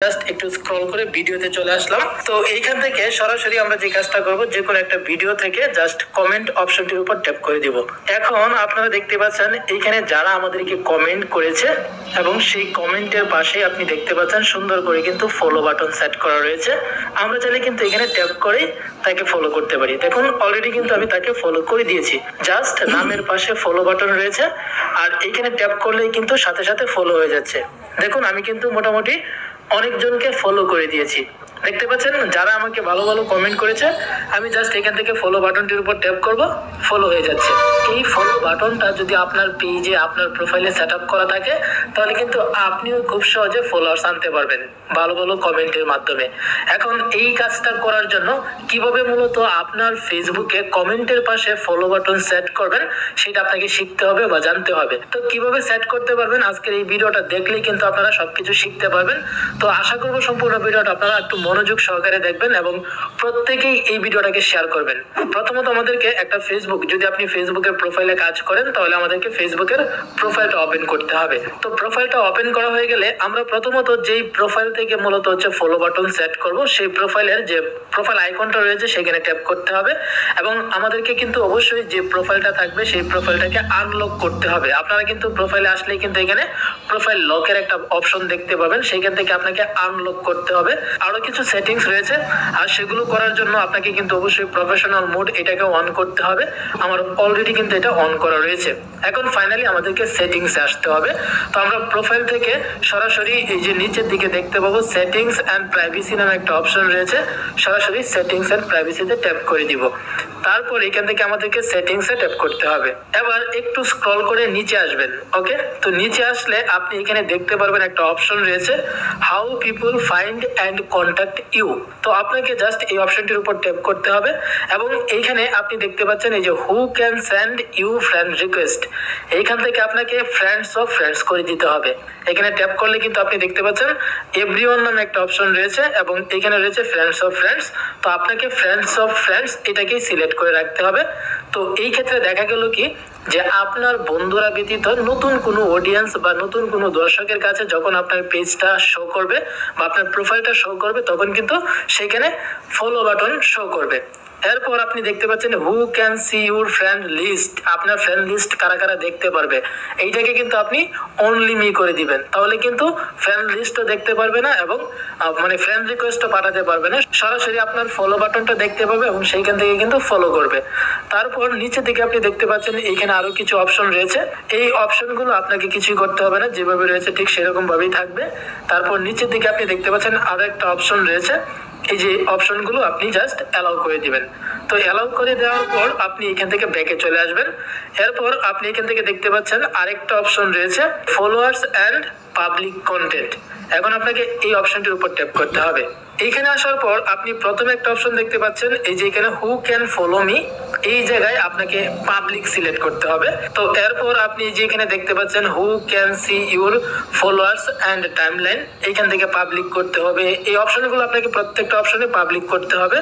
Just একটু scroll করে ভিডিওতে চলে আসলাম। তো এইখান থেকে সরাসরি আমরা যে কাজটা করব, যে কোনো একটা ভিডিও থেকে জাস্ট কমেন্ট অপশনটির উপর ট্যাপ করে দিব। এখন আপনারা দেখতে পাচ্ছেন এইখানে যারা আমাদেরকে কমেন্ট করেছে এবং সেই কমেন্টের পাশে আপনি দেখতে পাচ্ছেন সুন্দর করে কিন্তু ফলো বাটন সেট করা রয়েছে। আমরা চাইলে কিন্তু এখানে ট্যাপ করে তাকে ফলো করতে পারি। দেখুন অলরেডি কিন্তু আমি তাকে ফলো করে দিয়েছি। জাস্ট নামের পাশে ফলো বাটন রয়েছে আর এইখানে ট্যাপ করলেই কিন্তু সাথে সাথে ফলো হয়ে যাচ্ছে। দেখুন আমি কিন্তু মোটামুটি অনেকজনকে ফলো করে দিয়েছি। দেখতে পাচ্ছেন যারা আমাকে ভালো ভালো কমেন্ট করেছে, আমি জাস্ট এখান থেকে ফলো বাটনটির উপর ট্যাপ করব, ফলো হয়ে যাচ্ছে। এই ফলো বাটনটা যদি আপনার পেজে আপনার প্রোফাইলে সেট আপ করা থাকে তাহলে কিন্তু আপনিও খুব সহজে ফলোয়ার্স আনতে পারবেন ভালো ভালো কমেন্টের মাধ্যমে। এখন এই কাজটা করার জন্য কিভাবে মূলত আপনার ফেসবুকে কমেন্টের পাশে ফলো বাটন সেট করবেন সেটা আপনাকে শিখতে হবে বা জানতে হবে। তো কিভাবে সেট করতে পারবেন আজকের এই ভিডিওটা দেখলেই কিন্তু আপনারা সবকিছু শিখতে পারবেন। তো আশা করব সম্পূর্ণ ভিডিওটা আপনারা একটু মনোযোগ সহকারে দেখবেন এবং প্রত্যেকেই এই ভিডিওটাকে শেয়ার করবেন। প্রথমত আমাদেরকে একটা ফেসবুক, যদি আপনি ফেসবুকের প্রোফাইলে কাজ করেন তাহলে আমাদেরকে ফেসবুকের প্রোফাইলটা ওপেন করতে হবে। তো প্রোফাইলটা ওপেন করা হয়ে গেলে আমরা প্রথমত যেই প্রোফাইল থেকে মূলত হচ্ছে ফলো বাটন সেট করব সেই প্রোফাইলের যে প্রোফাইল আইকনটা রয়েছে সেখানে ট্যাপ করতে হবে এবং আমাদেরকে কিন্তু অবশ্যই যে প্রোফাইলটা থাকবে সেই প্রোফাইলটাকে আনলক করতে হবে। আপনারা কিন্তু প্রোফাইলে আসলেই কিন্তু এখানে প্রোফাইল লকের একটা অপশন দেখতে পাবেন, সেইখান থেকে আপনাকে আনলক করতে হবে। আরো কিছু সেটিংস রয়েছে আর সেগুলো করার জন্য আপনাকে কিন্তু অবশ্যই প্রফেশনাল মোড এটাকে অন করতে হবে। আমার অলরেডি কিন্তু এটা অন করা রয়েছে। এখন ফাইনালি আমাদেরকে সেটিংসে আসতে হবে। তো আমরা প্রোফাইল থেকে সরাসরি এই যে নিচের দিকে দেখতে পাবো সেটিংস এন্ড প্রাইভেসি নামে একটা অপশন রয়েছে, সরাসরি সেটিংস এন্ড প্রাইভেসিতে ট্যাপ করে দিব। তারপর এখান থেকে আমাদেরকে সেটিংসে ট্যাপ করতে হবে। এবার একটু স্ক্রল করে নিচে আসবেন। ওকে, তো নিচে আসলে আপনি এখানে দেখতে পারবেন একটা অপশন রয়েছে how people find and contact you. তো আপনাকে জাস্ট এই অপশনটির উপর ট্যাপ করতে হবে এবং এইখানে আপনি দেখতে পাচ্ছেন এই যে who can send you friend request, এইখান থেকে আপনাকে ফ্রেন্ডস অফ ফ্রেন্ডস করে দিতে হবে। এখানে ট্যাপ করলে কিন্তু আপনি দেখতে পাচ্ছেন এভরিওয়ান নামে একটা অপশন রয়েছে এবং এখানে রয়েছে ফ্রেন্ডস অফ ফ্রেন্ডস। তো আপনাকে ফ্রেন্ডস অফ ফ্রেন্ডস এটাকেই সিলেক্ট করে রাখতে হবে। তো এই ক্ষেত্রে দেখা গেল কি যে আপনার বন্ধুরা ব্যতীত নতুন কোনো অডিয়েন্স বা নতুন কোনো দর্শকের কাছে যখন আপনার পেজটা শো করবে বা আপনার প্রোফাইলটা শো করবে তখন কিন্তু সেখানে ফলো বাটন শো করবে। এরপর আপনি দেখতে পাচ্ছেন who can see your friend list, আপনার ফ্রেন্ড লিস্ট কারা কারা দেখতে পারবে এইটাকে কিন্তু আপনি অনলি মি করে দিবেন। তাহলে কিন্তু ফ্রেন্ড লিস্টও দেখতে পারবে না এবং মানে ফ্রেন্ড রিকোয়েস্টও পাঠাতে পারবে না, সরাসরি আপনার ফলো বাটনটা দেখতে পাবে এবং সেইখান থেকে কিন্তু ফলো করবে। তারপর নিচে দিকে আপনি দেখতে পাচ্ছেন এইখানে আরো কিছু অপশন রয়েছে। এই অপশনগুলো আপনাকে কিছুই করতে হবে না, যেভাবে রয়েছে ঠিক সেরকম ভাবেই থাকবে। তারপর নিচের দিকে আপনি দেখতে পাচ্ছেন আরো একটা অপশন রয়েছে, এই যে অপশনগুলো আপনি জাস্ট অ্যালাউ করে দিবেন। তো অ্যালাউ করে দেওয়ার পর আপনি এখান থেকে ব্যাকে চলে আসবেন। এরপর আপনি এখান থেকে দেখতে পাচ্ছেন আরেকটা অপশন রয়েছে ফলোয়ার্স এন্ড পাবলিক কন্টেন্ট। এখন আপনাকে এই অপশনটির উপর ট্যাপ করতে হবে। এইখানে আসার পর আপনি প্রথমে একটা অপশন দেখতে পাচ্ছেন এই যে এখানে হু ক্যান ফলো মি, এই জায়গায় আপনাকে পাবলিক সিলেক্ট করতে হবে। তো এরপর আপনি যে এখানে দেখতে পাচ্ছেন who can see your followers and timeline, এইখান থেকে পাবলিক করতে হবে। এই অপশনগুলো আপনাকে প্রত্যেকটা অপশনে পাবলিক করতে হবে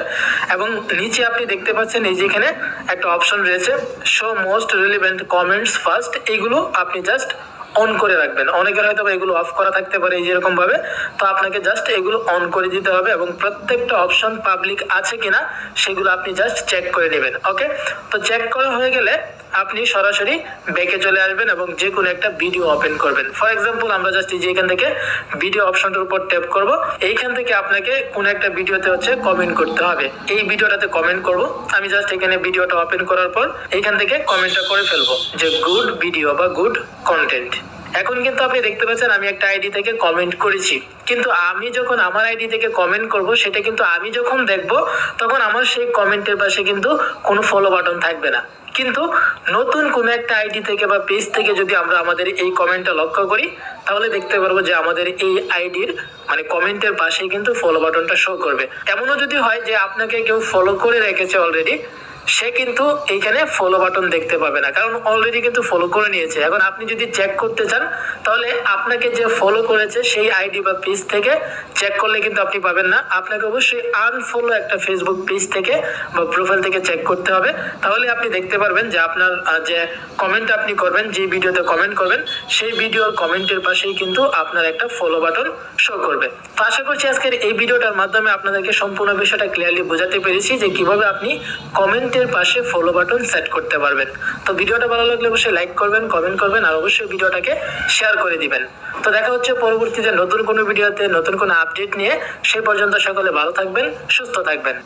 এবং নিচে আপনি দেখতে পাচ্ছেন এই যে এখানে একটা অপশন রয়েছে show most relevant comments first, এইগুলো আপনি জাস্ট অন করে রাখবেন। অনেকের হয়তো এগুলো অফ করা থাকতে পারে যেরকম ভাবে, তো আপনাকে জাস্ট এগুলো অন করে দিতে হবে এবং প্রত্যেকটা অপশন পাবলিক আছে কিনা সেগুলো আপনি জাস্ট চেক করে নেবেন। ওকে, তো চেক করা হয়ে গেলে আপনি সরাসরি ব্যাকে চলে আসবেন এবং যে কোনো একটা ভিডিও ওপেন করবেন। ফর এক্সাম্পল আমরা জাস্ট এই যে এখান থেকে ভিডিও অপশনটার উপর ট্যাপ করব। এইখান থেকে আপনাকে কোন একটা ভিডিওতে হচ্ছে কমেন্ট করতে হবে। এই ভিডিওটাতে কমেন্ট করব। আমি জাস্ট এখানে ভিডিওটা ওপেন করার পর এইখান থেকে কমেন্টটা করে ফেলবো যে গুড ভিডিও বা গুড কন্টেন্ট। এখন কিন্তু আপনি দেখতে পাচ্ছেন আমি একটা আইডি থেকে কমেন্ট করেছি, কিন্তু আমি যখন আমার আইডি থেকে কমেন্ট করব সেটা কিন্তু আমি যখন দেখব তখন আমার সেই কমেন্টের পাশে কিন্তু কোনো ফলো বাটন থাকবে না। কিন্তু নতুন কোনো একটা আইডি থেকে বা পেজ থেকে যদি আমরা আমাদের এই কমেন্টটা লক্ষ্য করি তাহলে দেখতে পারবো যে আমাদের এই আইডির মানে কমেন্টের পাশে কিন্তু ফলো বাটনটা শো করবে। এমনও যদি হয় যে আপনাকে কেউ ফলো করে রেখেছে অলরেডি, সে কিন্তু এইখানে ফলো বাটন দেখতে পাবে না, কারণ অলরেডি কিন্তু ফলো করে নিয়েছে। এখন আপনি যদি চেক করতে চান তাহলে আপনাকে যে ফলো করেছে সেই আইডি বা পেজ থেকে চেক করলে কিন্তু আপনি পাবেন না। আপনাকে অবশ্যই আনফলো একটা ফেসবুক পেজ থেকে বা প্রোফাইল থেকে চেক করতে হবে, তাহলে আপনি দেখতে পারবেন যে আপনার যে কমেন্ট আপনি করবেন, যে ভিডিওতে কমেন্ট করবেন সেই ভিডিওর কমেন্টের পাশেই কিন্তু আপনার একটা ফলো বাটন শো করবে। তো আশা করছি আজকের এই ভিডিওটার মাধ্যমে আপনাদেরকে সম্পূর্ণ বিষয়টা ক্লিয়ারলি বোঝাতে পেরেছি যে কিভাবে আপনি কমেন্টের পাশে ফলো বাটন সেট করতে পারবেন। তো ভিডিওটা ভালো লাগলে অবশ্যই লাইক করবেন, কমেন্ট করবেন আর অবশ্যই ভিডিওটাকে শেয়ার করে দিবেন। তো দেখা হচ্ছে পরবর্তীতে নতুন কোনো ভিডিওতে নতুন কোনো আপডেট নিয়ে। সেই পর্যন্ত সকলে ভালো থাকবেন, সুস্থ থাকবেন।